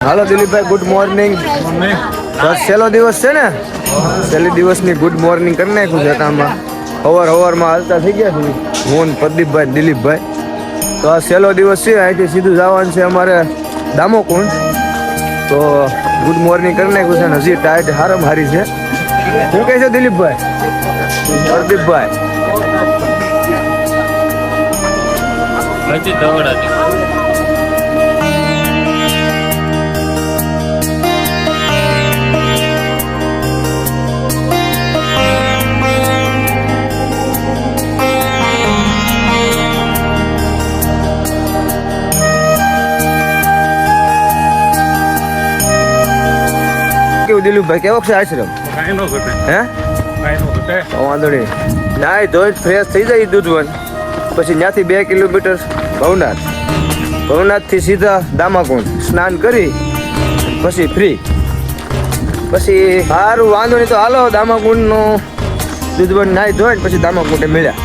હાલો દિલીપભાઈ, good morning. છેલ્લો દિવસ છે ને, છેલ્લી દિવસની ગુડ મોર્નિંગ કરી નાખ્યું છે. આમાં હવારમાં હાલતા થઈ ગયા છે હું, પ્રદીપભાઈ, દિલીપભાઈ. તો આ છેલ્લો દિવસ છે, અહીંથી સીધું જવાનું છે અમારે દામોકુંડ. તો ગુડ મોર્નિંગ કરી નાખ્યું છે ને હજી ટાઈટ હારમ હારી છે. શું કહે છે દિલીપભાઈ, પ્રદીપભાઈ? દિલીપભાઈ કેવો છે આશ્રમ? હે વાંધો નહીં. નાય ધોઈ ફ્રેશ થઈ જાય દૂધવન, પછી ત્યાંથી 2 કિલોમીટર ભવનાથથી સીધા દામાકુંડ સ્નાન કરી પછી ફ્રી. પછી સારું, વાંધો નહીં. તો હાલો દામાકુંડનું દૂધવન નાહી ધોઈ પછી દામાકુંડે મળ્યા.